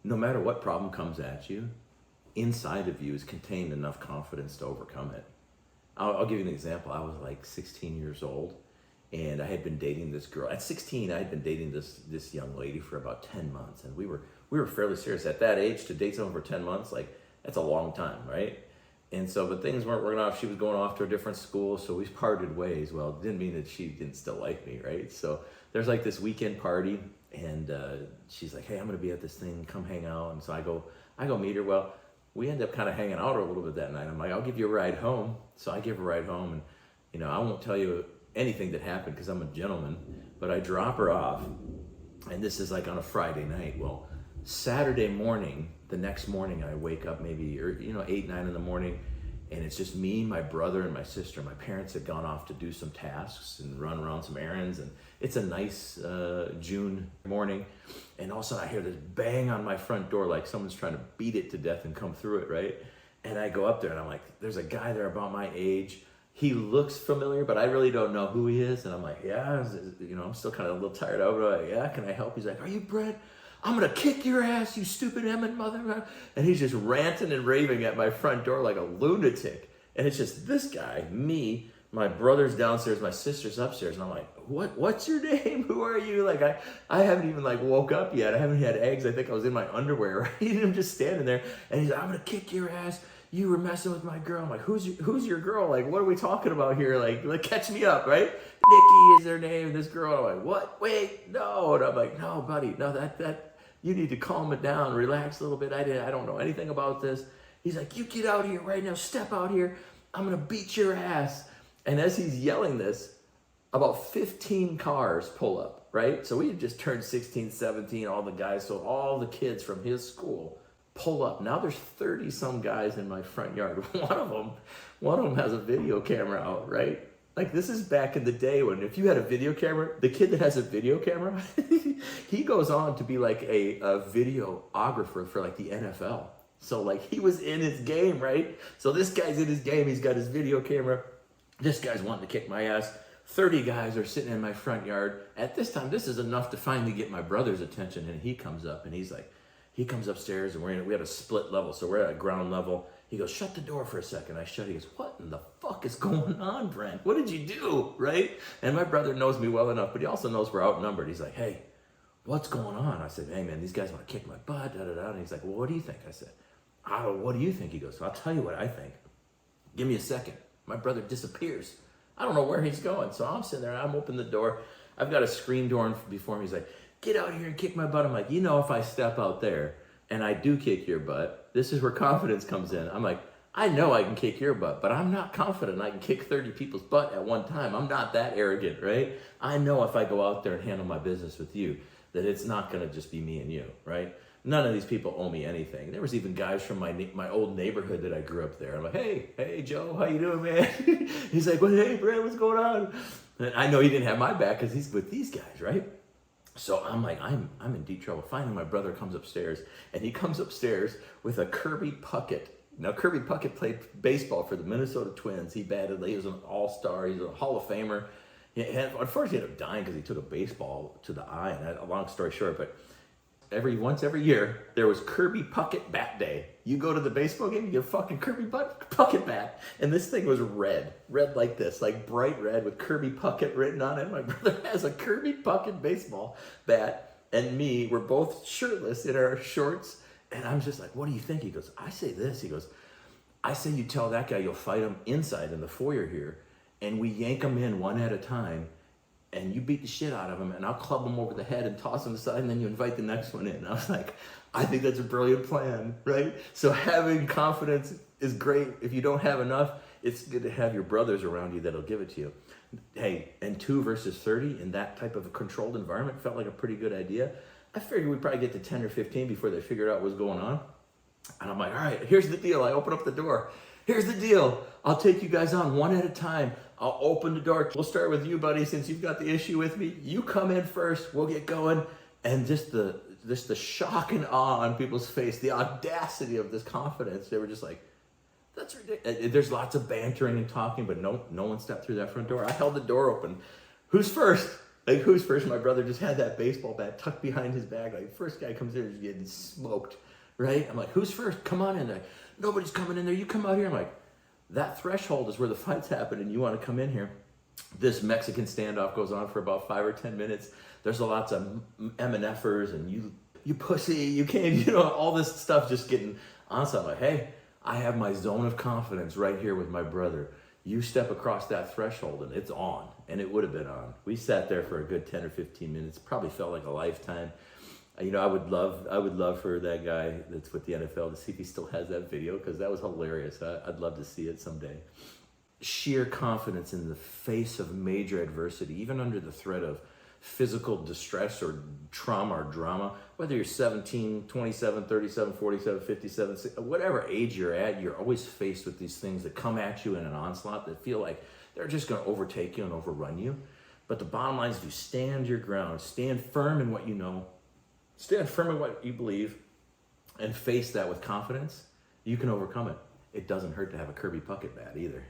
no matter what problem comes at you, inside of you is contained enough confidence to overcome it. I'll give you an example. I was like 16 years old, and I had been dating this girl. At 16, I had been dating this young lady for about 10 months, and we were fairly serious. At that age, to date someone for 10 months, like, that's a long time, right? And so, but things weren't working out. She was going off to a different school, so we parted ways. Well, it didn't mean that she didn't still like me, right? So there's like this weekend party, and she's like, hey, I'm gonna be at this thing, come hang out. And so I go meet her. Well, we end up kind of hanging out a little bit that night. I'm like, I'll give you a ride home. So I give her a ride home, and I won't tell you anything that happened because I'm a gentleman, but I drop her off, and this is like on a Friday night. Well, Saturday morning, the next morning, I wake up maybe 8, 9 in the morning, and it's just me, my brother, and my sister. My parents had gone off to do some tasks and run around some errands, and it's a nice June morning, and all of a sudden I hear this bang on my front door, like someone's trying to beat it to death and come through it, right? And I go up there, and I'm like, there's a guy there about my age. He looks familiar, but I really don't know who he is. And I'm like, yeah, I'm still kind of a little tired of it. I'm like, yeah, can I help? He's like, are you Brett? I'm gonna kick your ass, you stupid Emmett mother. And he's just ranting and raving at my front door like a lunatic. And it's just this guy, me, my brother's downstairs, my sister's upstairs. And I'm like, what's your name? Who are you? Like, I haven't even like woke up yet. I haven't had eggs. I think I was in my underwear, right? And I'm just standing there, and he's like, I'm gonna kick your ass. You were messing with my girl. I'm like, who's your girl? Like, what are we talking about here? Like catch me up, right? Nikki is her name, this girl. I'm like, what? Wait, no. And I'm like, no, buddy, no, that you need to calm it down, relax a little bit. I don't know anything about this. He's like, you get out here right now, step out here. I'm gonna beat your ass. And as he's yelling this, about 15 cars pull up, right? So we had just turned 16, 17, all the guys, so all the kids from his school pull up. Now there's 30 some guys in my front yard. One of them has a video camera out, right? Like, this is back in the day when if you had a video camera, the kid that has a video camera, he goes on to be like a videographer for like the NFL. So like, he was in his game, right? So this guy's in his game. He's got his video camera. This guy's wanting to kick my ass. 30 guys are sitting in my front yard. At this time, this is enough to finally get my brother's attention. And he comes up, and he comes upstairs, and we had a split level, so we're at ground level. He goes, shut the door for a second. I shut it. He goes, what in the fuck is going on, Brent? What did you do, right? And my brother knows me well enough, but he also knows we're outnumbered. He's like, hey, what's going on? I said, hey, man, these guys want to kick my butt, da-da-da. And he's like, well, what do you think? I said, what do you think? He goes, I'll tell you what I think. Give me a second. My brother disappears. I don't know where he's going. So I'm sitting there, I'm opening the door. I've got a screen door before me. He's like, get out here and kick my butt. I'm like, if I step out there and I do kick your butt, this is where confidence comes in. I'm like, I know I can kick your butt, but I'm not confident I can kick 30 people's butt at one time. I'm not that arrogant, right? I know if I go out there and handle my business with you, that it's not gonna just be me and you, right? None of these people owe me anything. There was even guys from my old neighborhood that I grew up there. I'm like, hey, Joe, how you doing, man? He's like, well, hey, Brad, what's going on? And I know he didn't have my back because he's with these guys, right? So I'm like, I'm in deep trouble. Finally, my brother comes upstairs, and he comes upstairs with a Kirby Puckett. Now, Kirby Puckett played baseball for the Minnesota Twins. He batted, he was an all-star, he's a Hall of Famer. Unfortunately, he ended up dying because he took a baseball to the eye, and a long story short, but once every year, there was Kirby Puckett Bat Day. You go to the baseball game, you get a fucking Kirby Puckett bat. And this thing was red like this, like bright red with Kirby Puckett written on it. My brother has a Kirby Puckett baseball bat, and me, we're both shirtless in our shorts. And I'm just like, what do you think? He goes, I say this. He goes, I say you tell that guy you'll fight him inside in the foyer here, and we yank him in one at a time, and you beat the shit out of him, and I'll club him over the head and toss him aside, and then you invite the next one in. And I was like, I think that's a brilliant plan, right? So having confidence is great. If you don't have enough, it's good to have your brothers around you that'll give it to you. Hey, and 2 versus 30 in that type of a controlled environment felt like a pretty good idea. I figured we'd probably get to 10 or 15 before they figured out what was going on. And I'm like, all right, here's the deal. I open up the door. Here's the deal. I'll take you guys on one at a time. I'll open the door. We'll start with you, buddy, since you've got the issue with me. You come in first. We'll get going. And just the shock and awe on people's face, the audacity of this confidence. They were just like, that's ridiculous. There's lots of bantering and talking, but no one stepped through that front door. I held the door open. Who's first? Like, who's first? My brother just had that baseball bat tucked behind his back. Like, first guy comes in is getting smoked, right? I'm like, who's first? Come on in there. Nobody's coming in there. You come out here. I'm like, that threshold is where the fights happen, and you want to come in here. This Mexican standoff goes on for about 5 or 10 minutes. There's lots of MNFers and you pussy, you can't, all this stuff just getting on. So I'm like, hey, I have my zone of confidence right here with my brother. You step across that threshold and it's on, and it would have been on. We sat there for a good 10 or 15 minutes. Probably felt like a lifetime. I would love for that guy that's with the NFL to see if he still has that video, because that was hilarious. I'd love to see it someday. Sheer confidence in the face of major adversity, even under the threat of physical distress or trauma or drama, whether you're 17, 27, 37, 47, 57, whatever age you're at, you're always faced with these things that come at you in an onslaught that feel like they're just going to overtake you and overrun you. But the bottom line is, if you stand your ground, stand firm in what you know, stand firm in what you believe, and face that with confidence, you can overcome it. It doesn't hurt to have a Kirby Puckett bat either.